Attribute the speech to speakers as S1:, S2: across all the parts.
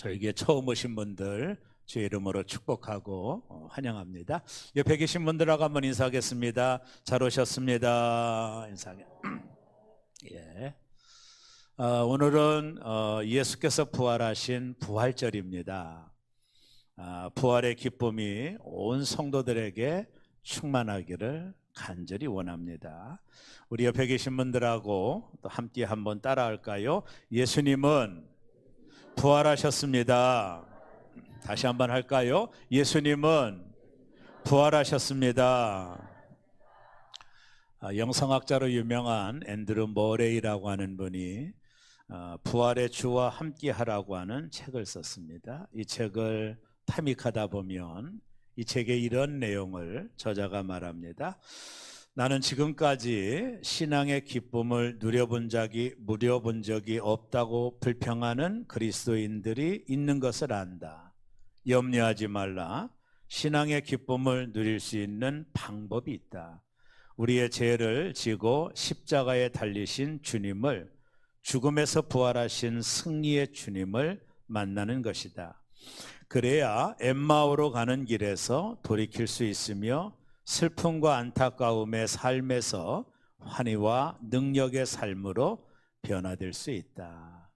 S1: 저에게 처음 오신 분들 주의 이름으로 축복하고 환영합니다. 옆에 계신 분들하고 한번 인사하겠습니다. 잘 오셨습니다. 인사하게. 예. 오늘은 예수께서 부활하신 부활절입니다. 부활의 기쁨이 온 성도들에게 충만하기를 간절히 원합니다. 우리 옆에 계신 분들하고 또 함께 한번 따라할까요? 예수님은 부활하셨습니다. 다시 한번 할까요? 예수님은 부활하셨습니다. 영성학자로 유명한 앤드루 머레이라고 하는 분이 부활의 주와 함께하라고 하는 책을 썼습니다. 이 책을 탐닉하다 보면 이 책의 이런 내용을 저자가 말합니다. 나는 지금까지 신앙의 기쁨을 누려본 적이 없다고 불평하는 그리스도인들이 있는 것을 안다. 염려하지 말라. 신앙의 기쁨을 누릴 수 있는 방법이 있다. 우리의 죄를 지고 십자가에 달리신 주님을, 죽음에서 부활하신 승리의 주님을 만나는 것이다. 그래야 엠마오로 가는 길에서 돌이킬 수 있으며 슬픔과 안타까움의 삶에서 환희와 능력의 삶으로 변화될 수 있다.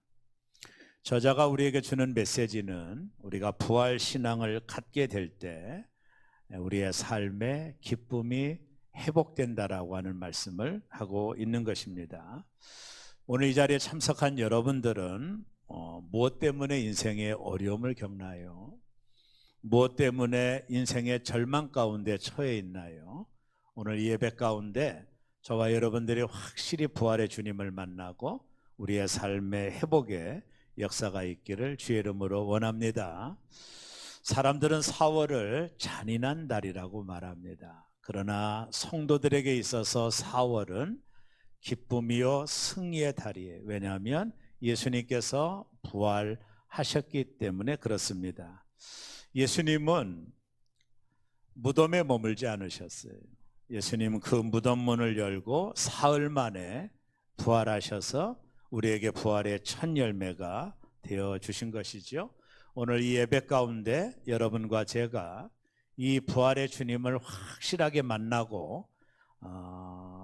S1: 저자가 우리에게 주는 메시지는 우리가 부활 신앙을 갖게 될 때 우리의 삶의 기쁨이 회복된다라고 하는 말씀을 하고 있는 것입니다. 오늘 이 자리에 참석한 여러분들은 무엇 때문에 인생의 어려움을 겪나요? 무엇 때문에 인생의 절망 가운데 처해 있나요? 오늘 이 예배 가운데 저와 여러분들이 확실히 부활의 주님을 만나고 우리의 삶의 회복에 역사가 있기를 주의 이름으로 원합니다. 사람들은 4월을 잔인한 달이라고 말합니다. 그러나 성도들에게 있어서 4월은 기쁨이요 승리의 달이에요. 왜냐하면 예수님께서 부활하셨기 때문에 그렇습니다. 예수님은 무덤에 머물지 않으셨어요. 예수님은 그 무덤 문을 열고 사흘 만에 부활하셔서 우리에게 부활의 첫 열매가 되어 주신 것이죠. 오늘 이 예배 가운데 여러분과 제가 이 부활의 주님을 확실하게 만나고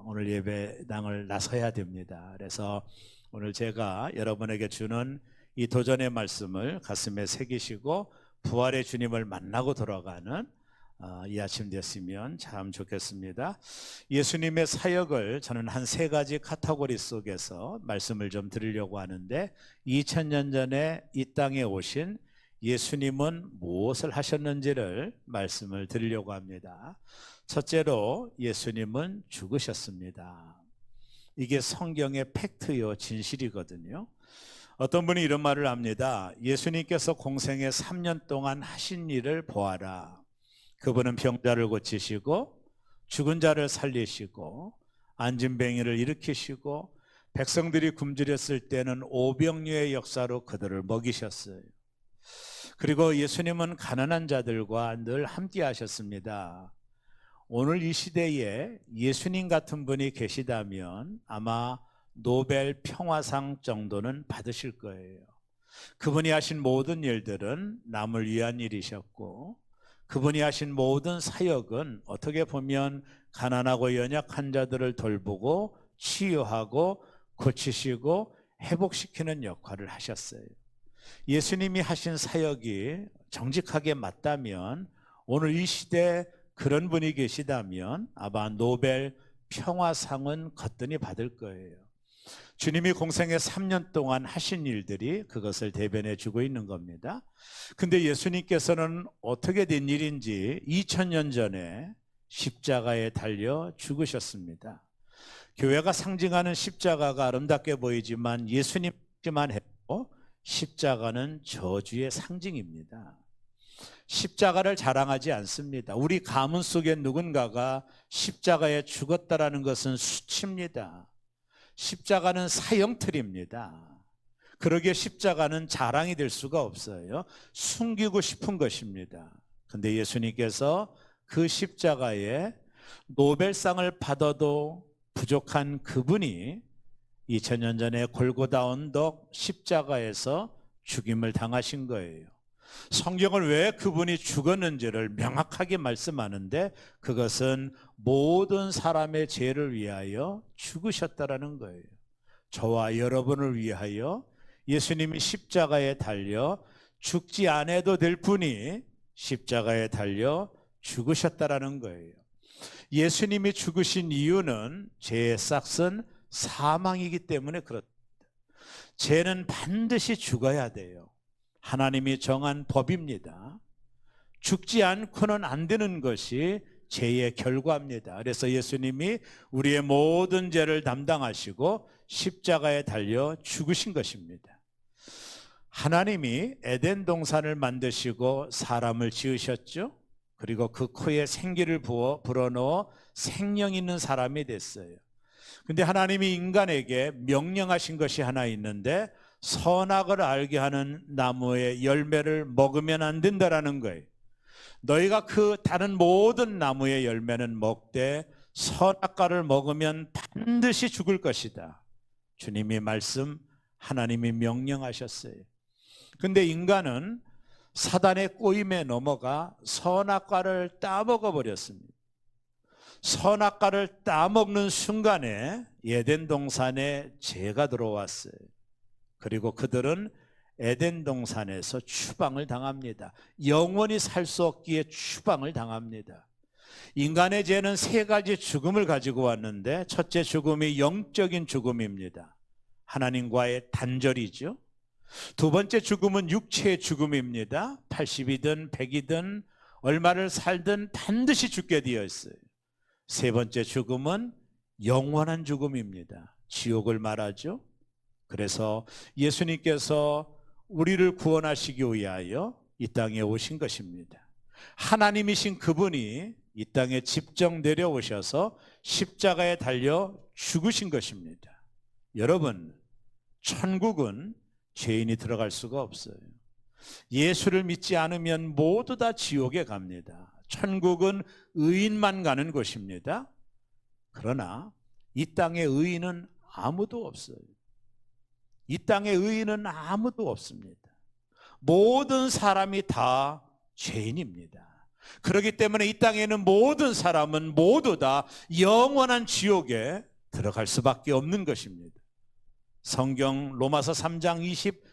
S1: 오늘 예배당을 나서야 됩니다. 그래서 오늘 제가 여러분에게 주는 이 도전의 말씀을 가슴에 새기시고 부활의 주님을 만나고 돌아가는 이 아침 됐으면 참 좋겠습니다. 예수님의 사역을 저는 한 3가지 카테고리 속에서 말씀을 좀 드리려고 하는데 2000년 전에 이 땅에 오신 예수님은 무엇을 하셨는지를 말씀을 드리려고 합니다. 첫째로 예수님은 죽으셨습니다. 이게 성경의 팩트요, 진실이거든요. 어떤 분이 이런 말을 합니다. 예수님께서 공생에 3년 동안 하신 일을 보아라. 그분은 병자를 고치시고 죽은 자를 살리시고 안진뱅이를 일으키시고 백성들이 굶주렸을 때는 오병이어의 역사로 그들을 먹이셨어요. 그리고 예수님은 가난한 자들과 늘 함께 하셨습니다. 오늘 이 시대에 예수님 같은 분이 계시다면 아마 노벨 평화상 정도는 받으실 거예요. 그분이 하신 모든 일들은 남을 위한 일이셨고 그분이 하신 모든 사역은 어떻게 보면 가난하고 연약한 자들을 돌보고 치유하고 고치시고 회복시키는 역할을 하셨어요. 예수님이 하신 사역이 정직하게 맞다면 오늘 이 시대에 그런 분이 계시다면 아마 노벨 평화상은 거뜬히 받을 거예요. 주님이 공생에 3년 동안 하신 일들이 그것을 대변해 주고 있는 겁니다. 근데 예수님께서는 어떻게 된 일인지 2000년 전에 십자가에 달려 죽으셨습니다. 교회가 상징하는 십자가가 아름답게 보이지만 예수님만 해도 십자가는 저주의 상징입니다. 십자가를 자랑하지 않습니다. 우리 가문 속에 누군가가 십자가에 죽었다라는 것은 수치입니다. 십자가는 사형틀입니다. 그러기에 십자가는 자랑이 될 수가 없어요. 숨기고 싶은 것입니다. 그런데 예수님께서 그 십자가에 노벨상을 받아도 부족한 그분이 2000년 전에 골고다 언덕 십자가에서 죽임을 당하신 거예요. 성경은 왜 그분이 죽었는지를 명확하게 말씀하는데 그것은 모든 사람의 죄를 위하여 죽으셨다라는 거예요. 저와 여러분을 위하여 예수님이 십자가에 달려 죽지 않아도 될 분이 십자가에 달려 죽으셨다라는 거예요. 예수님이 죽으신 이유는 죄의 싹은 사망이기 때문에 그렇다. 죄는 반드시 죽어야 돼요. 하나님이 정한 법입니다. 죽지 않고는 안 되는 것이 죄의 결과입니다. 그래서 예수님이 우리의 모든 죄를 담당하시고 십자가에 달려 죽으신 것입니다. 하나님이 에덴 동산을 만드시고 사람을 지으셨죠. 그리고 그 코에 생기를 불어넣어 생명 있는 사람이 됐어요. 근데 하나님이 인간에게 명령하신 것이 하나 있는데 선악을 알게 하는 나무의 열매를 먹으면 안 된다라는 거예요. 너희가 그 다른 모든 나무의 열매는 먹되 선악과를 먹으면 반드시 죽을 것이다. 주님이 말씀, 하나님이 명령하셨어요. 근데 인간은 사단의 꼬임에 넘어가 선악과를 따먹어 버렸습니다. 선악과를 따먹는 순간에 에덴 동산에 죄가 들어왔어요. 그리고 그들은 에덴 동산에서 추방을 당합니다. 영원히 살 수 없기에 추방을 당합니다. 인간의 죄는 세 가지 죽음을 가지고 왔는데 첫째 죽음이 영적인 죽음입니다. 하나님과의 단절이죠. 두 번째 죽음은 육체의 죽음입니다. 80이든 100이든 얼마를 살든 반드시 죽게 되어 있어요. 세 번째 죽음은 영원한 죽음입니다. 지옥을 말하죠. 그래서 예수님께서 우리를 구원하시기 위하여 이 땅에 오신 것입니다. 하나님이신 그분이 이 땅에 직접 내려오셔서 십자가에 달려 죽으신 것입니다. 여러분, 천국은 죄인이 들어갈 수가 없어요. 예수를 믿지 않으면 모두 다 지옥에 갑니다. 천국은 의인만 가는 곳입니다. 그러나 이 땅에 의인은 아무도 없어요. 이 땅에 의인은 아무도 없습니다. 모든 사람이 다 죄인입니다. 그렇기 때문에 이 땅에 있는 모든 사람은 모두 다 영원한 지옥에 들어갈 수밖에 없는 것입니다. 성경 로마서 3장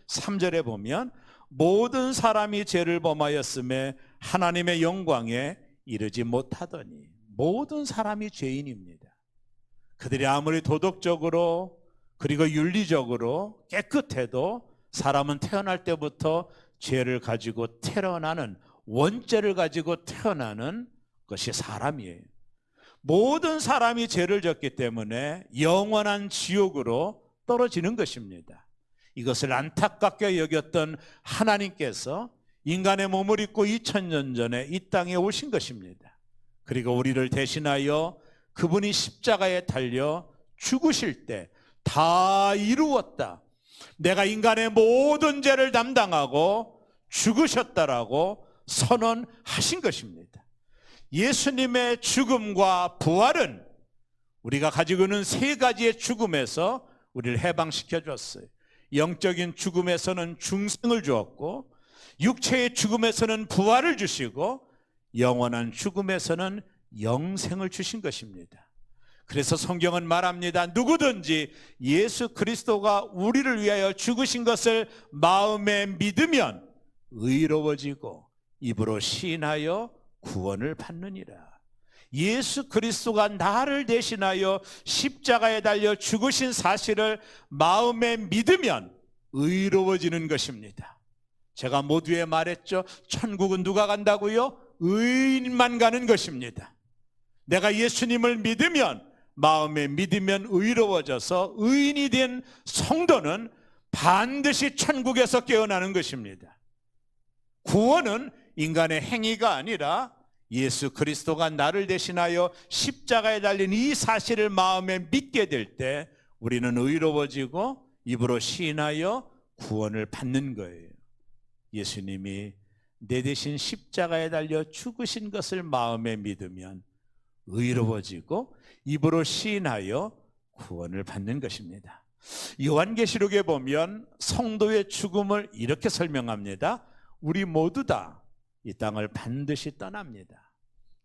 S1: 23절에 보면 모든 사람이 죄를 범하였음에 하나님의 영광에 이르지 못하더니, 모든 사람이 죄인입니다. 그들이 아무리 도덕적으로 그리고 윤리적으로 깨끗해도 사람은 태어날 때부터 죄를 가지고 태어나는, 원죄를 가지고 태어나는 것이 사람이에요. 모든 사람이 죄를 졌기 때문에 영원한 지옥으로 떨어지는 것입니다. 이것을 안타깝게 여겼던 하나님께서 인간의 몸을 입고 2000년 전에 이 땅에 오신 것입니다. 그리고 우리를 대신하여 그분이 십자가에 달려 죽으실 때 다 이루었다, 내가 인간의 모든 죄를 담당하고 죽으셨다라고 선언하신 것입니다. 예수님의 죽음과 부활은 우리가 가지고 있는 세 가지의 죽음에서 우리를 해방시켜 줬어요. 영적인 죽음에서는 중생을 주었고, 육체의 죽음에서는 부활을 주시고, 영원한 죽음에서는 영생을 주신 것입니다. 그래서 성경은 말합니다. 누구든지 예수 그리스도가 우리를 위하여 죽으신 것을 마음에 믿으면 의로워지고 입으로 시인하여 구원을 받느니라. 예수 그리스도가 나를 대신하여 십자가에 달려 죽으신 사실을 마음에 믿으면 의로워지는 것입니다. 제가 모두에 말했죠. 천국은 누가 간다고요? 의인만 가는 것입니다. 내가 예수님을 믿으면, 마음에 믿으면 의로워져서 의인이 된 성도는 반드시 천국에서 깨어나는 것입니다. 구원은 인간의 행위가 아니라 예수 그리스도가 나를 대신하여 십자가에 달린 이 사실을 마음에 믿게 될 때 우리는 의로워지고 입으로 시인하여 구원을 받는 거예요. 예수님이 내 대신 십자가에 달려 죽으신 것을 마음에 믿으면 의로워지고 입으로 시인하여 구원을 받는 것입니다. 요한계시록에 보면 성도의 죽음을 이렇게 설명합니다. 우리 모두 다 이 땅을 반드시 떠납니다.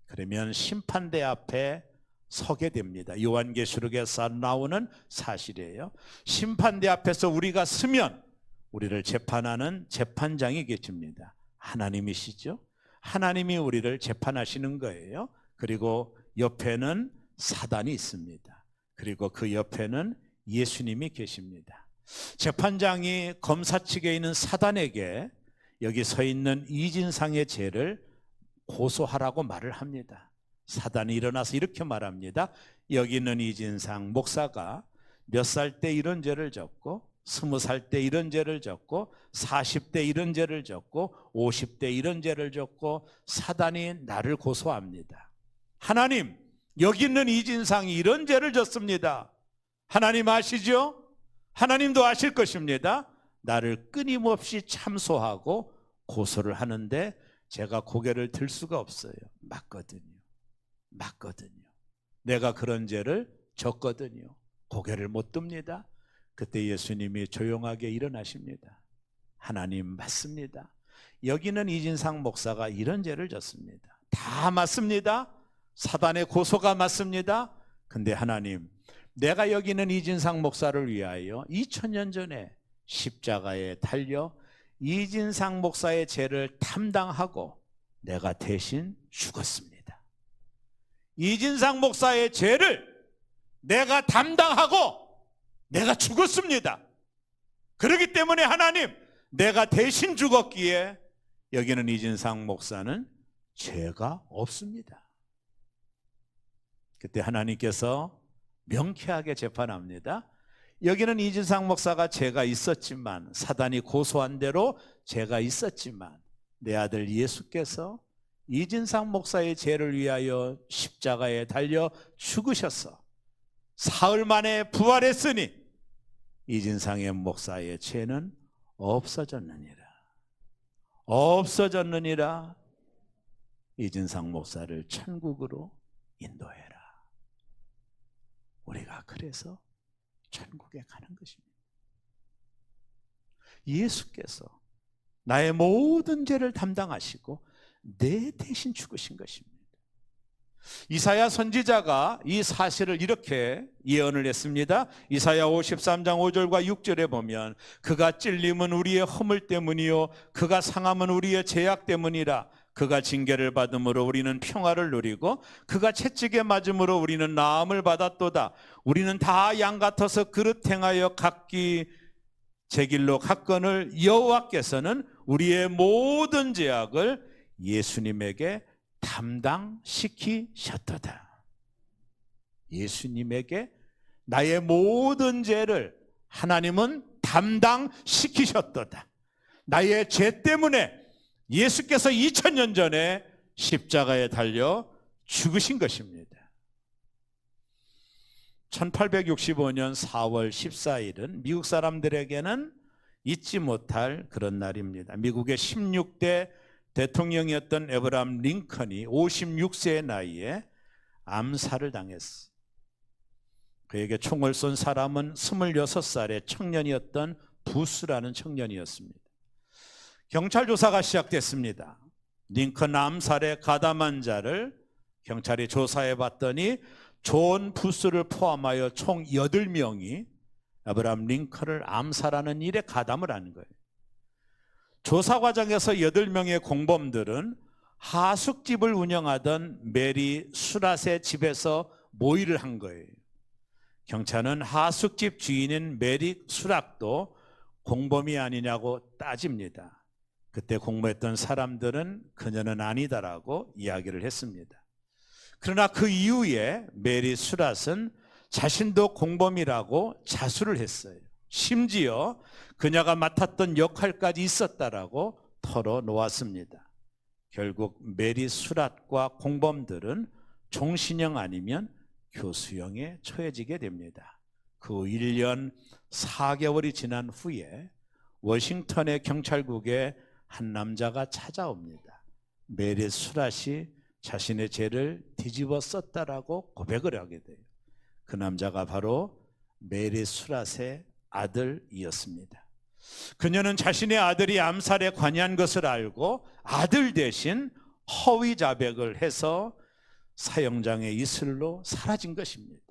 S1: 그러면 심판대 앞에 서게 됩니다. 요한계시록에서 나오는 사실이에요. 심판대 앞에서 우리가 서면 우리를 재판하는 재판장이 계십니다. 하나님이시죠. 하나님이 우리를 재판하시는 거예요. 그리고 옆에는 사단이 있습니다. 그리고 그 옆에는 예수님이 계십니다. 재판장이 검사 측에 있는 사단에게 여기 서 있는 이진상의 죄를 고소하라고 말을 합니다. 사단이 일어나서 이렇게 말합니다. 여기 있는 이진상 목사가 몇 살 때 이런 죄를 졌고 20살 때 이런 죄를 졌고 40대 이런 죄를 졌고 50대 이런 죄를 졌고 사단이 나를 고소합니다. 하나님, 여기 있는 이진상이 이런 죄를 졌습니다. 하나님 아시죠? 하나님도 아실 것입니다. 나를 끊임없이 참소하고 고소를 하는데 제가 고개를 들 수가 없어요. 맞거든요. 내가 그런 죄를 졌거든요. 고개를 못 듭니다. 그때 예수님이 조용하게 일어나십니다. 하나님 맞습니다. 여기는 이진상 목사가 이런 죄를 졌습니다. 다 맞습니다. 사단의 고소가 맞습니다. 근데 하나님, 내가 여기는 이진상 목사를 위하여 2000년 전에 십자가에 달려 이진상 목사의 죄를 담당하고 내가 대신 죽었습니다. 이진상 목사의 죄를 내가 담당하고 내가 죽었습니다. 그렇기 때문에 하나님, 내가 대신 죽었기에 여기는 이진상 목사는 죄가 없습니다. 그때 하나님께서 명쾌하게 재판합니다. 여기는 이진상 목사가 죄가 있었지만, 사단이 고소한 대로 죄가 있었지만 내 아들 예수께서 이진상 목사의 죄를 위하여 십자가에 달려 죽으셔서 사흘 만에 부활했으니 이진상의 목사의 죄는 없어졌느니라. 이진상 목사를 천국으로 인도해라. 우리가 그래서 천국에 가는 것입니다. 예수께서 나의 모든 죄를 담당하시고 내 대신 죽으신 것입니다. 이사야 선지자가 이 사실을 이렇게 예언을 했습니다. 이사야 53장 5절과 6절에 보면 그가 찔림은 우리의 허물 때문이요 그가 상함은 우리의 죄악 때문이라. 그가 징계를 받음으로 우리는 평화를 누리고 그가 채찍에 맞음으로 우리는 나음을 받았도다. 우리는 다 양 같아서 그릇 행하여 각기 제 길로 갔거늘 여호와께서는 우리의 모든 죄악을 예수님에게 담당시키셨도다. 예수님에게 나의 모든 죄를 하나님은 담당시키셨도다. 나의 죄 때문에 예수께서 2000년 전에 십자가에 달려 죽으신 것입니다. 1865년 4월 14일은 미국 사람들에게는 잊지 못할 그런 날입니다. 미국의 16대 대통령이었던 에브라함 링컨이 56세의 나이에 암살을 당했어요. 그에게 총을 쏜 사람은 26살의 청년이었던 부스라는 청년이었습니다. 경찰 조사가 시작됐습니다. 링컨 암살에 가담한 자를 경찰이 조사해 봤더니 존 부스를 포함하여 총 8명이 에브라함 링컨을 암살하는 일에 가담을 한 거예요. 조사 과정에서 8명의 공범들은 하숙집을 운영하던 메리 수랏의 집에서 모의를 한 거예요. 경찰은 하숙집 주인인 메리 수락도 공범이 아니냐고 따집니다. 그때 공모했던 사람들은 그녀는 아니다라고 이야기를 했습니다. 그러나 그 이후에 메리 수랏은 자신도 공범이라고 자수를 했어요. 심지어 그녀가 맡았던 역할까지 있었다라고 털어놓았습니다. 결국 메리 수랏과 공범들은 종신형 아니면 교수형에 처해지게 됩니다. 그 1년 4개월이 지난 후에 워싱턴의 경찰국에 한 남자가 찾아옵니다. 메리 수랏이 자신의 죄를 뒤집어 썼다라고 고백을 하게 돼요. 그 남자가 바로 메리 수랏의 아들이었습니다. 그녀는 자신의 아들이 암살에 관여한 것을 알고 아들 대신 허위 자백을 해서 사형장의 이슬로 사라진 것입니다.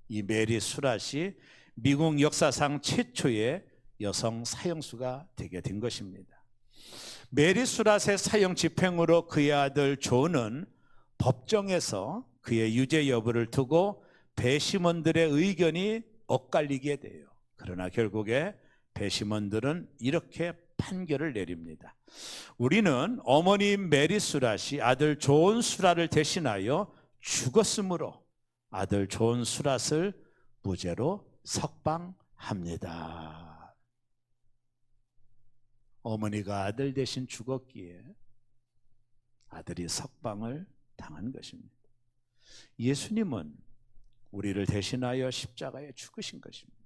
S1: 이 메리 수랏이 미국 역사상 최초의 여성 사형수가 되게 된 것입니다. 메리 수랏의 사형 집행으로 그의 아들 존은 법정에서 그의 유죄 여부를 두고 배심원들의 의견이 엇갈리게 돼요. 그러나 결국에 배심원들은 이렇게 판결을 내립니다. 우리는 어머니 메리 수랏이 아들 존 수랏을 대신하여 죽었으므로 아들 존 수랏을 무죄로 석방합니다. 어머니가 아들 대신 죽었기에 아들이 석방을 당한 것입니다. 예수님은 우리를 대신하여 십자가에 죽으신 것입니다.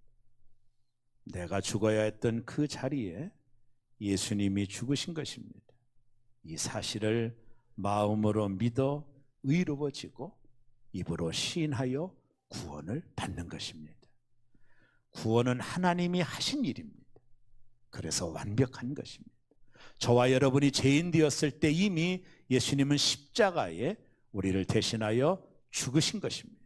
S1: 내가 죽어야 했던 그 자리에 예수님이 죽으신 것입니다. 이 사실을 마음으로 믿어 의로워지고 입으로 시인하여 구원을 받는 것입니다. 구원은 하나님이 하신 일입니다. 그래서 완벽한 것입니다. 저와 여러분이 죄인 되었을 때 이미 예수님은 십자가에 우리를 대신하여 죽으신 것입니다.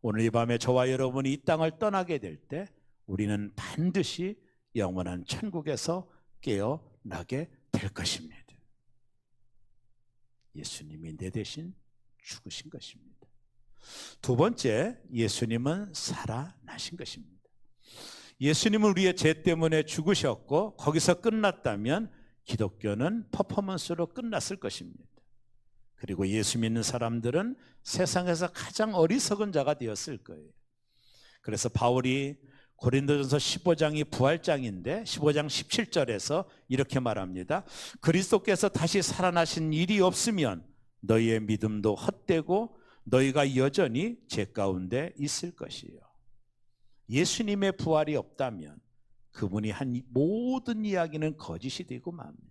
S1: 오늘 이 밤에 저와 여러분이 이 땅을 떠나게 될 때 우리는 반드시 영원한 천국에서 깨어나게 될 것입니다. 예수님이 내 대신 죽으신 것입니다. 두 번째, 예수님은 살아나신 것입니다. 예수님은 우리의 죄 때문에 죽으셨고 거기서 끝났다면 기독교는 퍼포먼스로 끝났을 것입니다. 그리고 예수 믿는 사람들은 세상에서 가장 어리석은 자가 되었을 거예요. 그래서 바울이 고린도전서 15장이 부활장인데 15장 17절에서 이렇게 말합니다. 그리스도께서 다시 살아나신 일이 없으면 너희의 믿음도 헛되고 너희가 여전히 죄 가운데 있을 것이에요. 예수님의 부활이 없다면 그분이 한 모든 이야기는 거짓이 되고 맙니다.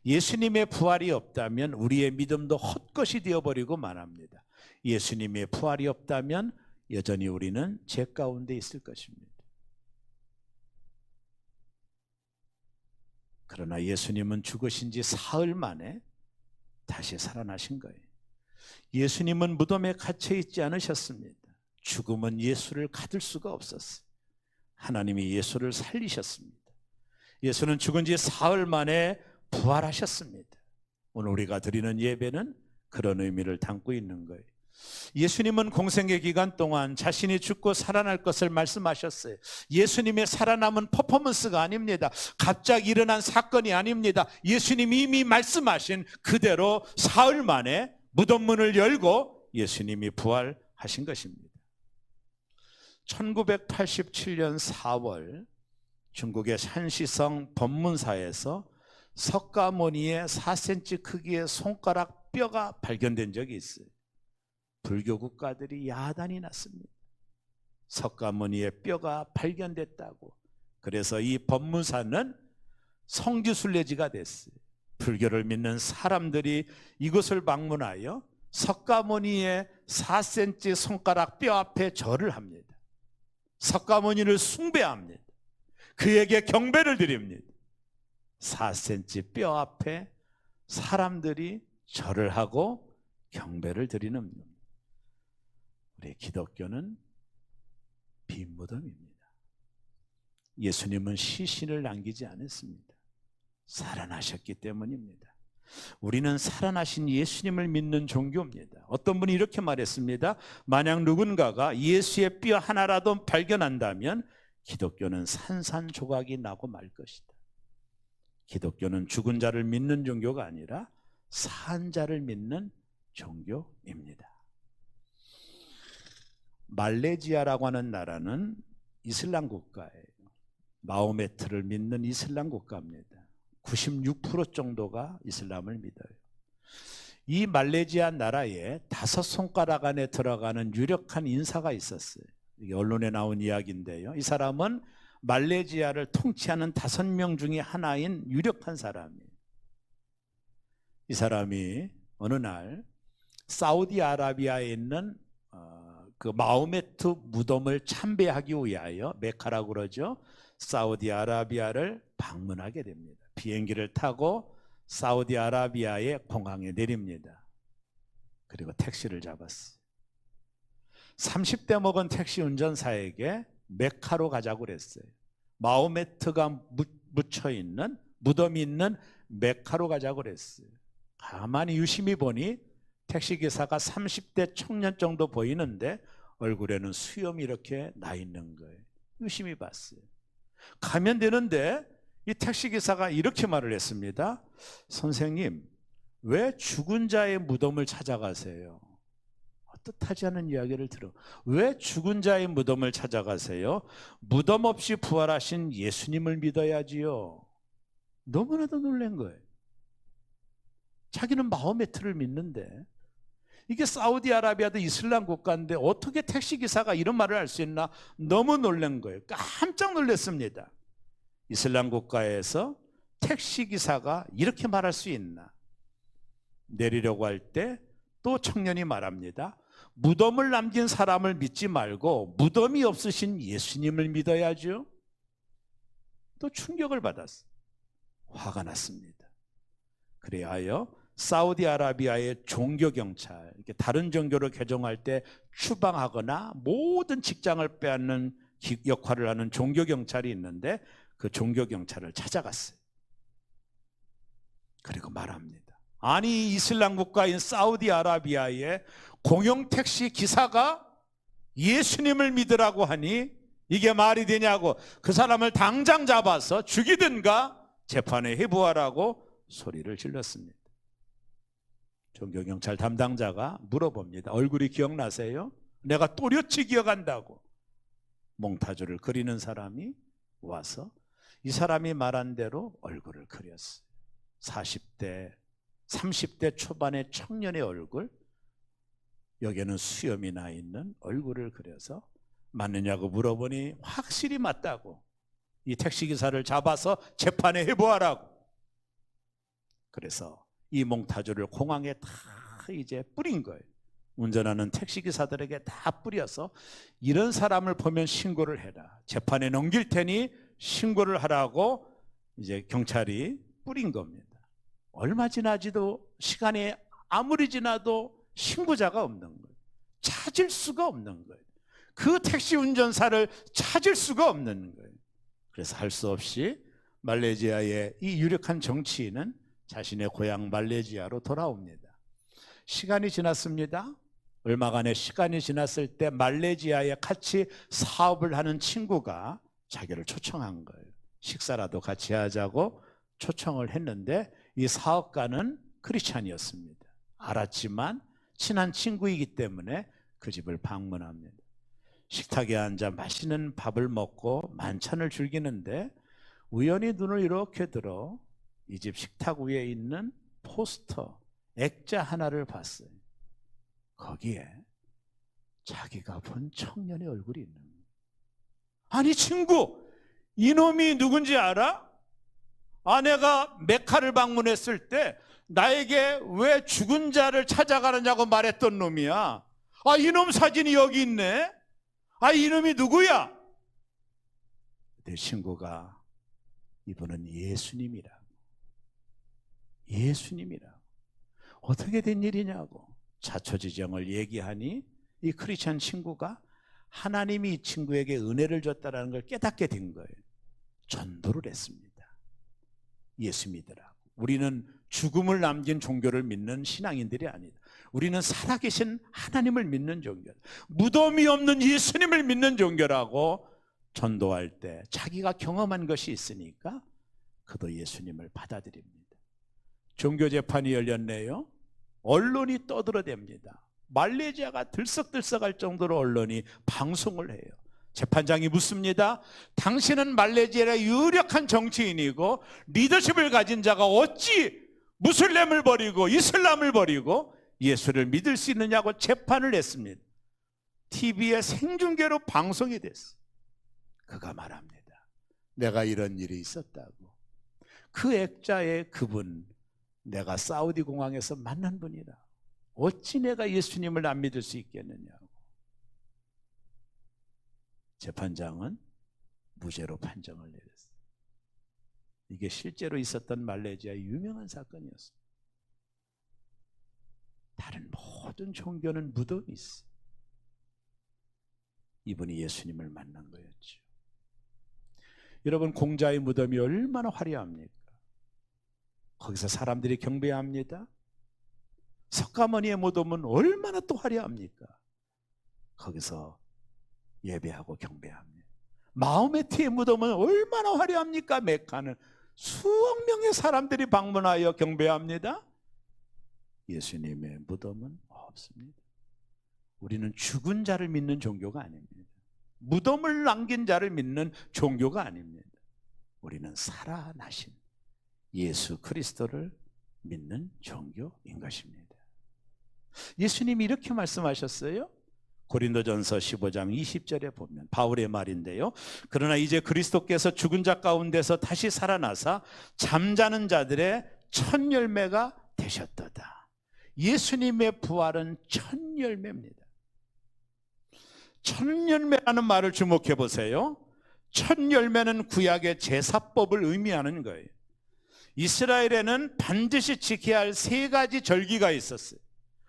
S1: 예수님의 부활이 없다면 우리의 믿음도 헛것이 되어버리고 말합니다. 예수님의 부활이 없다면 여전히 우리는 죄 가운데 있을 것입니다. 그러나 예수님은 죽으신 지 사흘 만에 다시 살아나신 거예요. 예수님은 무덤에 갇혀 있지 않으셨습니다. 죽음은 예수를 가둘 수가 없었어요. 하나님이 예수를 살리셨습니다. 예수는 죽은 지 사흘 만에 부활하셨습니다. 오늘 우리가 드리는 예배는 그런 의미를 담고 있는 거예요. 예수님은 공생의 기간 동안 자신이 죽고 살아날 것을 말씀하셨어요. 예수님의 살아남은 퍼포먼스가 아닙니다. 갑자기 일어난 사건이 아닙니다. 예수님이 이미 말씀하신 그대로 사흘 만에 무덤 문을 열고 예수님이 부활하신 것입니다. 1987년 4월 중국의 샨시성 법문사에서 석가모니의 4cm 크기의 손가락 뼈가 발견된 적이 있어요. 불교 국가들이 야단이 났습니다. 석가모니의 뼈가 발견됐다고. 그래서 이 법문사는 성지순례지가 됐어요. 불교를 믿는 사람들이 이곳을 방문하여 석가모니의 4cm 손가락 뼈 앞에 절을 합니다. 석가모니를 숭배합니다. 그에게 경배를 드립니다. 4cm 뼈 앞에 사람들이 절을 하고 경배를 드리는 겁니다. 우리 기독교는 빈 무덤입니다. 예수님은 시신을 남기지 않았습니다. 살아나셨기 때문입니다. 우리는 살아나신 예수님을 믿는 종교입니다. 어떤 분이 이렇게 말했습니다. 만약 누군가가 예수의 뼈 하나라도 발견한다면 기독교는 산산조각이 나고 말 것이다. 기독교는 죽은 자를 믿는 종교가 아니라 산 자를 믿는 종교입니다. 말레이시아라고 하는 나라는 이슬람 국가예요. 마호메트를 믿는 이슬람 국가입니다. 96% 정도가 이슬람을 믿어요. 이 말레이시아 나라에 5손가락 안에 들어가는 유력한 인사가 있었어요. 이게 언론에 나온 이야기인데요. 이 사람은 말레이시아를 통치하는 5명 중에 하나인 유력한 사람이에요. 이 사람이 어느 날 사우디아라비아에 있는 그 마호메트 무덤을 참배하기 위하여 메카라고 그러죠. 사우디아라비아를 방문하게 됩니다. 비행기를 타고 사우디아라비아의 공항에 내립니다. 그리고 택시를 잡았어요. 30대 먹은 택시 운전사에게 메카로 가자고 그랬어요. 마호메트가 묻혀있는 무덤이 있는 메카로 가자고 그랬어요. 가만히 유심히 보니 택시기사가 30대 청년 정도 보이는데 얼굴에는 수염이 이렇게 나 있는 거예요. 유심히 봤어요. 가면 되는데 이 택시기사가 이렇게 말을 했습니다. 선생님, 왜 죽은 자의 무덤을 찾아가세요? 뜻하지 않은 이야기를 들어. 왜 죽은 자의 무덤을 찾아가세요? 무덤 없이 부활하신 예수님을 믿어야지요. 너무나도 놀란 거예요. 자기는 마호메트를 믿는데, 이게 사우디아라비아도 이슬람 국가인데 어떻게 택시기사가 이런 말을 할 수 있나 너무 놀란 거예요. 깜짝 놀랐습니다. 이슬람 국가에서 택시기사가 이렇게 말할 수 있나. 내리려고 할 때 또 청년이 말합니다. 무덤을 남긴 사람을 믿지 말고 무덤이 없으신 예수님을 믿어야죠. 또 충격을 받았어요. 화가 났습니다. 그래하여 사우디아라비아의 종교경찰, 다른 종교를 개종할 때 추방하거나 모든 직장을 빼앗는 역할을 하는 종교경찰이 있는데 그 종교경찰을 찾아갔어요. 그리고 말합니다. 아니, 이슬람 국가인 사우디아라비아의 공용택시 기사가 예수님을 믿으라고 하니 이게 말이 되냐고, 그 사람을 당장 잡아서 죽이든가 재판에 회부하라고 소리를 질렀습니다. 종교경찰 담당자가 물어봅니다. 얼굴이 기억나세요? 내가 또렷이 기억한다고. 몽타주를 그리는 사람이 와서 이 사람이 말한 대로 얼굴을 그렸어요. 40대, 30대 초반의 청년의 얼굴, 여기에는 수염이 나 있는 얼굴을 그려서 맞느냐고 물어보니 확실히 맞다고. 이 택시기사를 잡아서 재판에 회부하라고. 그래서 이 몽타주를 공항에 다 이제 뿌린 거예요. 운전하는 택시기사들에게 다 뿌려서 이런 사람을 보면 신고를 해라. 재판에 넘길 테니 신고를 하라고 이제 경찰이 뿌린 겁니다. 얼마 지나지도 시간이 아무리 지나도 신고자가 없는 거예요. 찾을 수가 없는 거예요. 그 택시 운전사를 찾을 수가 없는 거예요. 그래서 할 수 없이 말레이시아의 이 유력한 정치인은 자신의 고향 말레이시아로 돌아옵니다. 시간이 지났습니다. 얼마간의 시간이 지났을 때 말레이시아에 같이 사업을 하는 친구가 자기를 초청한 거예요. 식사라도 같이 하자고 초청을 했는데 이 사업가는 크리스찬이었습니다. 알았지만 친한 친구이기 때문에 그 집을 방문합니다. 식탁에 앉아 맛있는 밥을 먹고 만찬을 즐기는데 우연히 눈을 이렇게 들어 이 집 식탁 위에 있는 포스터, 액자 하나를 봤어요. 거기에 자기가 본 청년의 얼굴이 있는 거예요. 아니 친구, 이놈이 누군지 알아? 아내가 메카를 방문했을 때 나에게 왜 죽은 자를 찾아가느냐고 말했던 놈이야. 아, 이놈 사진이 여기 있네. 아, 이놈이 누구야? 내 친구가 이분은 예수님이라고. 예수님이라고. 어떻게 된 일이냐고 자초지정을 얘기하니 이 크리스찬 친구가 하나님이 이 친구에게 은혜를 줬다는 걸 깨닫게 된 거예요. 전도를 했습니다. 예수 믿으라고. 우리는 죽음을 남긴 종교를 믿는 신앙인들이 아니다. 우리는 살아계신 하나님을 믿는 종교, 무덤이 없는 예수님을 믿는 종교라고 전도할 때 자기가 경험한 것이 있으니까 그도 예수님을 받아들입니다. 종교재판이 열렸네요. 언론이 떠들어댑니다. 말레이시아가 들썩들썩할 정도로 언론이 방송을 해요. 재판장이 묻습니다. 당신은 말레이시아의 유력한 정치인이고 리더십을 가진 자가 어찌 무슬림을 버리고 이슬람을 버리고 예수를 믿을 수 있느냐고 재판을 했습니다. TV에 생중계로 방송이 됐어요. 그가 말합니다. 내가 이런 일이 있었다고. 그 액자에 그분, 내가 사우디 공항에서 만난 분이라. 어찌 내가 예수님을 안 믿을 수 있겠느냐고. 재판장은 무죄로 판정을 내렸어요. 이게 실제로 있었던 말레이시아의 유명한 사건이었어요. 다른 모든 종교는 무덤이 있어요. 이분이 예수님을 만난 거였죠. 여러분, 공자의 무덤이 얼마나 화려합니까? 거기서 사람들이 경배합니다. 석가모니의 무덤은 얼마나 또 화려합니까? 거기서 예배하고 경배합니다. 마호메트의 무덤은 얼마나 화려합니까? 메카는 수억 명의 사람들이 방문하여 경배합니다. 예수님의 무덤은 없습니다. 우리는 죽은 자를 믿는 종교가 아닙니다. 무덤을 남긴 자를 믿는 종교가 아닙니다. 우리는 살아나신 예수 그리스도를 믿는 종교인 것입니다. 예수님이 이렇게 말씀하셨어요. 고린도전서 15장 20절에 보면 바울의 말인데요. 그러나 이제 그리스도께서 죽은 자 가운데서 다시 살아나사 잠자는 자들의 첫 열매가 되셨도다. 예수님의 부활은 첫 열매입니다. 첫 열매라는 말을 주목해 보세요. 첫 열매는 구약의 제사법을 의미하는 거예요. 이스라엘에는 반드시 지켜야 할 세 가지 절기가 있었어요.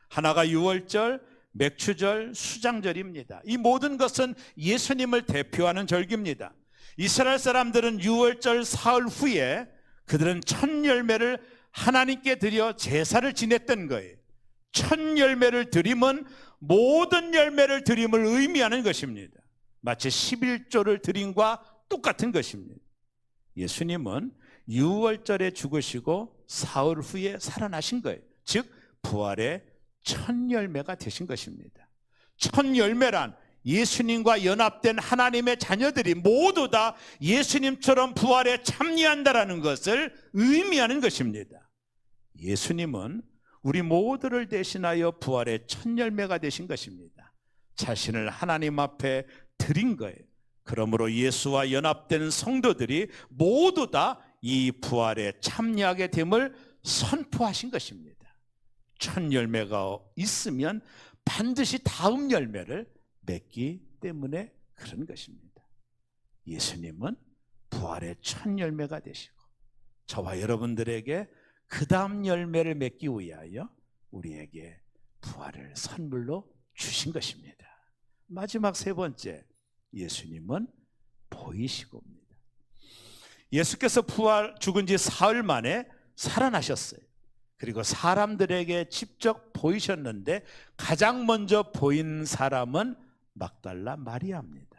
S1: 하나가 유월절, 맥추절, 수장절입니다. 이 모든 것은 예수님을 대표하는 절기입니다. 이스라엘 사람들은 유월절 사흘 후에 그들은 첫 열매를 하나님께 드려 제사를 지냈던 거예요. 첫 열매를 드림은 모든 열매를 드림을 의미하는 것입니다. 마치 11조를 드림과 똑같은 것입니다. 예수님은 유월절에 죽으시고 사흘 후에 살아나신 거예요. 즉 부활의 첫 열매가 되신 것입니다. 첫 열매란 예수님과 연합된 하나님의 자녀들이 모두 다 예수님처럼 부활에 참여한다라는 것을 의미하는 것입니다. 예수님은 우리 모두를 대신하여 부활의 첫 열매가 되신 것입니다. 자신을 하나님 앞에 드린 거예요. 그러므로 예수와 연합된 성도들이 모두 다 이 부활에 참여하게 됨을 선포하신 것입니다. 첫 열매가 있으면 반드시 다음 열매를 맺기 때문에 그런 것입니다. 예수님은 부활의 첫 열매가 되시고 저와 여러분들에게 그 다음 열매를 맺기 위하여 우리에게 부활을 선물로 주신 것입니다. 마지막 세 번째, 예수님은 보이시고입니다. 예수께서 죽은 지 사흘 만에 살아나셨어요. 그리고 사람들에게 직접 보이셨는데 가장 먼저 보인 사람은 막달라 마리아입니다.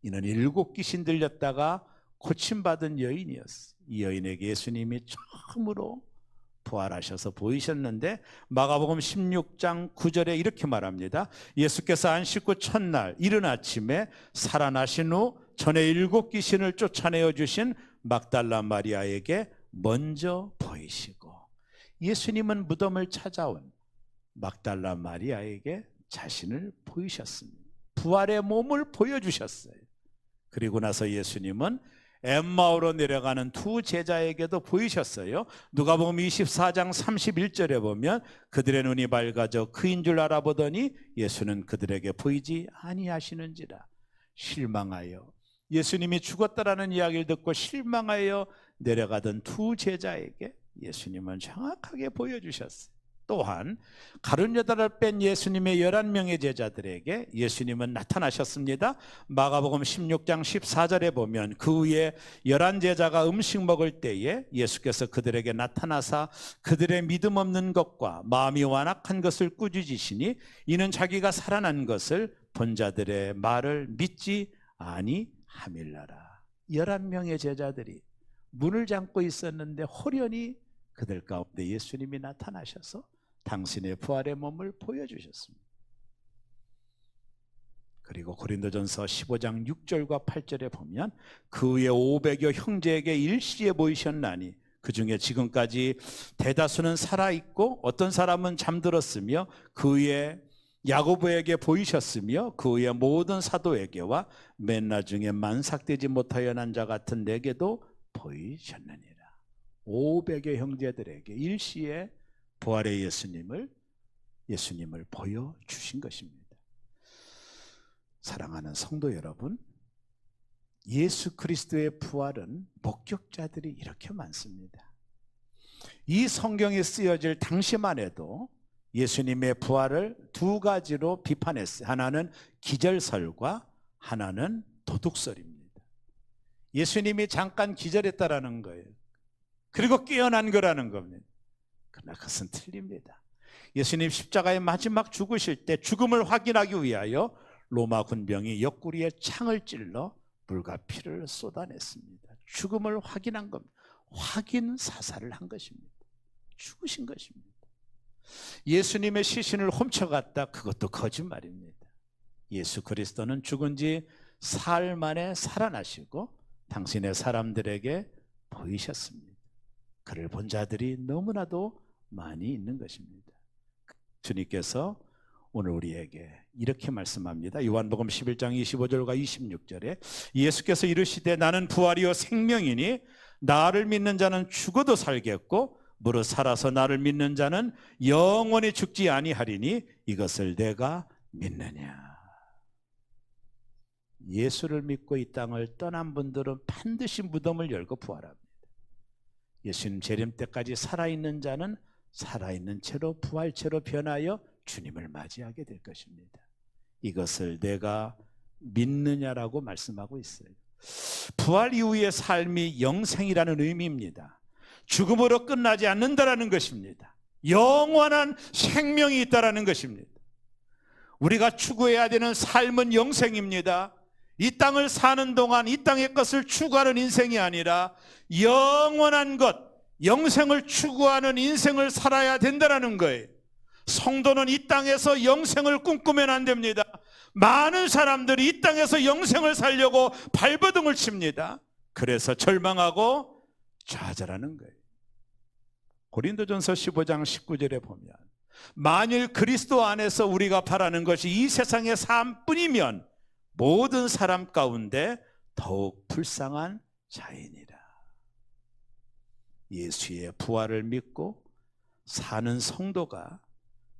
S1: 이는 7 귀신 들렸다가 고침받은 여인이었어요. 이 여인에게 예수님이 처음으로 부활하셔서 보이셨는데 마가복음 16장 9절에 이렇게 말합니다. 예수께서 안식 후 첫날 이른 아침에 살아나신 후 전에 7 귀신을 쫓아내어 주신 막달라 마리아에게 먼저 보이시고 예수님은 무덤을 찾아온 막달라 마리아에게 자신을 보이셨습니다. 부활의 몸을 보여주셨어요. 그리고 나서 예수님은 엠마오로 내려가는 두 제자에게도 보이셨어요. 누가복음 24장 31절에 보면 그들의 눈이 밝아져 그인 줄 알아보더니 예수는 그들에게 보이지 아니하시는지라. 실망하여 예수님이 죽었다라는 이야기를 듣고 실망하여 내려가던 두 제자에게 예수님은 정확하게 보여주셨어요. 또한 가룟 여다를 뺀 예수님의 11명의 제자들에게 예수님은 나타나셨습니다. 마가복음 16장 14절에 보면 그 후에 11제자가 음식 먹을 때에 예수께서 그들에게 나타나사 그들의 믿음 없는 것과 마음이 완악한 것을 꾸짖으시니 이는 자기가 살아난 것을 본 자들의 말을 믿지 아니함일라라. 11명의 제자들이 문을 잠고 있었는데 호련히 그들 가운데 예수님이 나타나셔서 당신의 부활의 몸을 보여주셨습니다. 그리고 고린도전서 15장 6절과 8절에 보면 그 후에 500여 형제에게 일시에 보이셨나니 그 중에 지금까지 대다수는 살아있고 어떤 사람은 잠들었으며 그 후에 야고보에게 보이셨으며 그 후에 모든 사도에게와 맨 나중에 만삭되지 못하여 난 자 같은 내게도 보이셨느니라. 500여 형제들에게 일시에 부활의 예수님을 보여주신 것입니다. 사랑하는 성도 여러분, 예수 그리스도의 부활은 목격자들이 이렇게 많습니다. 이 성경에 쓰여질 당시만 해도 예수님의 부활을 두 가지로 비판했어요. 하나는 기절설과 하나는 도둑설입니다. 예수님이 잠깐 기절했다라는 거예요. 그리고 깨어난 거라는 겁니다. 그러나 그것은 틀립니다. 예수님 십자가의 마지막 죽으실 때 죽음을 확인하기 위하여 로마 군병이 옆구리에 창을 찔러 물과 피를 쏟아냈습니다. 죽음을 확인한 겁니다. 확인 사살을 한 것입니다. 죽으신 것입니다. 예수님의 시신을 훔쳐갔다, 그것도 거짓말입니다. 예수 그리스도는 죽은 지 사흘 만에 살아나시고 당신의 사람들에게 보이셨습니다. 그를 본 자들이 너무나도 많이 있는 것입니다. 주님께서 오늘 우리에게 이렇게 말씀합니다. 요한복음 11장 25절과 26절에 예수께서 이르시되 나는 부활이요 생명이니 나를 믿는 자는 죽어도 살겠고 무릇 살아서 나를 믿는 자는 영원히 죽지 아니하리니 이것을 내가 믿느냐. 예수를 믿고 이 땅을 떠난 분들은 반드시 무덤을 열고 부활합니다. 예수님 재림 때까지 살아있는 자는 살아있는 채로 부활체로 변하여 주님을 맞이하게 될 것입니다. 이것을 내가 믿느냐라고 말씀하고 있어요. 부활 이후의 삶이 영생이라는 의미입니다. 죽음으로 끝나지 않는다라는 것입니다. 영원한 생명이 있다라는 것입니다. 우리가 추구해야 되는 삶은 영생입니다. 이 땅을 사는 동안 이 땅의 것을 추구하는 인생이 아니라 영원한 것, 영생을 추구하는 인생을 살아야 된다는 거예요. 성도는 이 땅에서 영생을 꿈꾸면 안 됩니다. 많은 사람들이 이 땅에서 영생을 살려고 발버둥을 칩니다. 그래서 절망하고 좌절하는 거예요. 고린도전서 15장 19절에 보면 만일 그리스도 안에서 우리가 바라는 것이 이 세상의 삶뿐이면 모든 사람 가운데 더욱 불쌍한 자이니라. 예수의 부활을 믿고 사는 성도가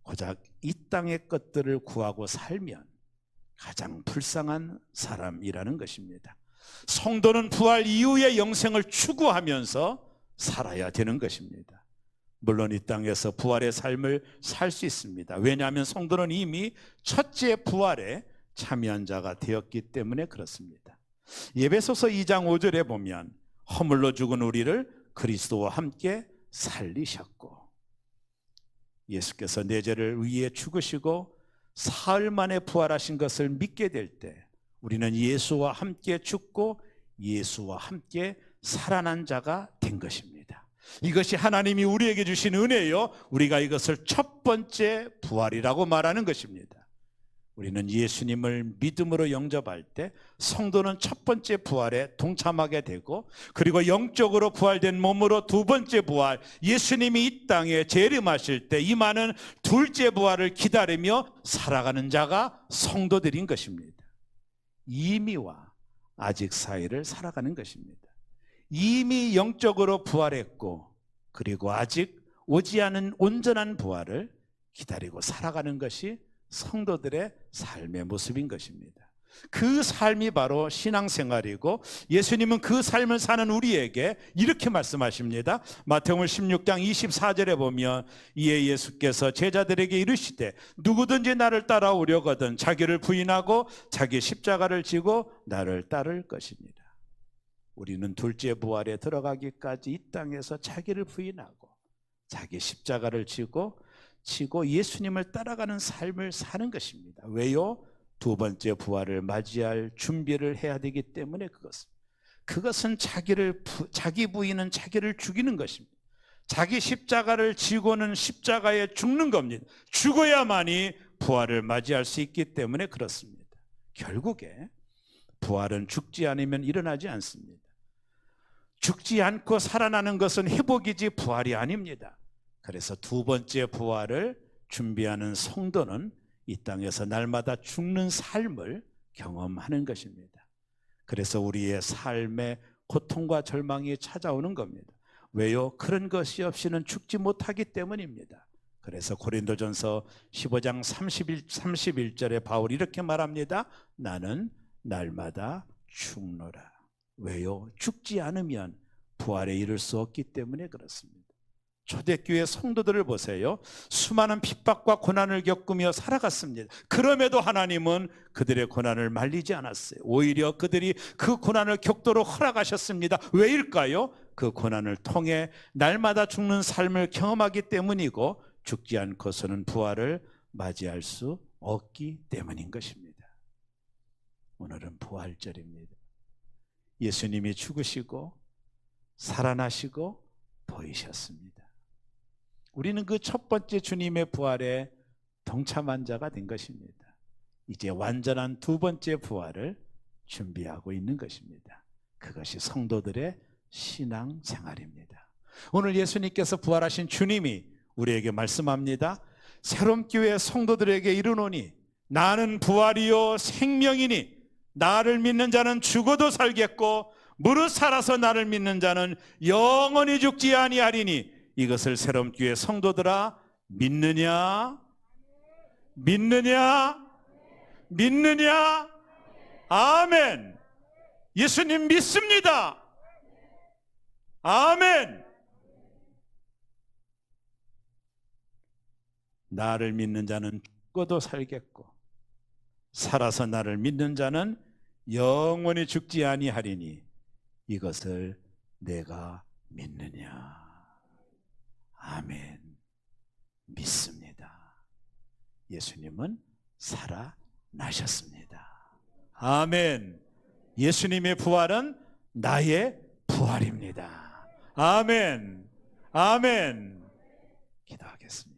S1: 고작 이 땅의 것들을 구하고 살면 가장 불쌍한 사람이라는 것입니다. 성도는 부활 이후의 영생을 추구하면서 살아야 되는 것입니다. 물론 이 땅에서 부활의 삶을 살 수 있습니다. 왜냐하면 성도는 이미 첫째 부활에 참여한 자가 되었기 때문에 그렇습니다. 에베소서 2장 5절에 보면 허물로 죽은 우리를 그리스도와 함께 살리셨고 예수께서 내 죄를 위해 죽으시고 사흘 만에 부활하신 것을 믿게 될 때 우리는 예수와 함께 죽고 예수와 함께 살아난 자가 된 것입니다. 이것이 하나님이 우리에게 주신 은혜요, 우리가 이것을 첫 번째 부활이라고 말하는 것입니다. 우리는 예수님을 믿음으로 영접할 때 성도는 첫 번째 부활에 동참하게 되고, 그리고 영적으로 부활된 몸으로 두 번째 부활, 예수님이 이 땅에 재림하실 때 임하는 둘째 부활을 기다리며 살아가는 자가 성도들인 것입니다. 이미와 아직 사이를 살아가는 것입니다. 이미 영적으로 부활했고 그리고 아직 오지 않은 온전한 부활을 기다리고 살아가는 것이 성도들의 삶의 모습인 것입니다. 그 삶이 바로 신앙생활이고 예수님은 그 삶을 사는 우리에게 이렇게 말씀하십니다. 마태복음 16장 24절에 보면 이에 예수께서 제자들에게 이르시되 누구든지 나를 따라오려거든 자기를 부인하고 자기 십자가를 지고 나를 따를 것입니다. 우리는 둘째 부활에 들어가기까지 이 땅에서 자기를 부인하고 자기 십자가를 지고 예수님을 따라가는 삶을 사는 것입니다. 왜요? 두 번째 부활을 맞이할 준비를 해야 되기 때문에 그것은 자기 부인은 자기를 죽이는 것입니다. 자기 십자가를 지고는 십자가에 죽는 겁니다. 죽어야만이 부활을 맞이할 수 있기 때문에 그렇습니다. 결국에 부활은 죽지 않으면 일어나지 않습니다. 죽지 않고 살아나는 것은 회복이지 부활이 아닙니다. 그래서 두 번째 부활을 준비하는 성도는 이 땅에서 날마다 죽는 삶을 경험하는 것입니다. 그래서 우리의 삶에 고통과 절망이 찾아오는 겁니다. 왜요? 그런 것이 없이는 죽지 못하기 때문입니다. 그래서 고린도전서 15장 31절에 바울이 이렇게 말합니다. 나는 날마다 죽노라. 왜요? 죽지 않으면 부활에 이를 수 없기 때문에 그렇습니다. 초대교회 성도들을 보세요. 수많은 핍박과 고난을 겪으며 살아갔습니다. 그럼에도 하나님은 그들의 고난을 말리지 않았어요. 오히려 그들이 그 고난을 겪도록 허락하셨습니다. 왜일까요? 그 고난을 통해 날마다 죽는 삶을 경험하기 때문이고, 죽지 않고서는 부활을 맞이할 수 없기 때문인 것입니다. 오늘은 부활절입니다. 예수님이 죽으시고 살아나시고 보이셨습니다. 우리는 그 첫 번째 주님의 부활에 동참한 자가 된 것입니다. 이제 완전한 두 번째 부활을 준비하고 있는 것입니다. 그것이 성도들의 신앙생활입니다. 오늘 예수님께서 부활하신 주님이 우리에게 말씀합니다. 새로운 교회 성도들에게 이르노니 나는 부활이요 생명이니 나를 믿는 자는 죽어도 살겠고 무릇 살아서 나를 믿는 자는 영원히 죽지 아니하리니 이것을 새로운 교회 성도들아 믿느냐? 믿느냐? 믿느냐? 아멘. 예수님 믿습니다. 아멘. 나를 믿는 자는 죽어도 살겠고 살아서 나를 믿는 자는 영원히 죽지 아니하리니 이것을 내가 믿느냐? 아멘. 믿습니다. 예수님은 살아나셨습니다. 아멘. 예수님의 부활은 나의 부활입니다. 아멘. 아멘. 기도하겠습니다.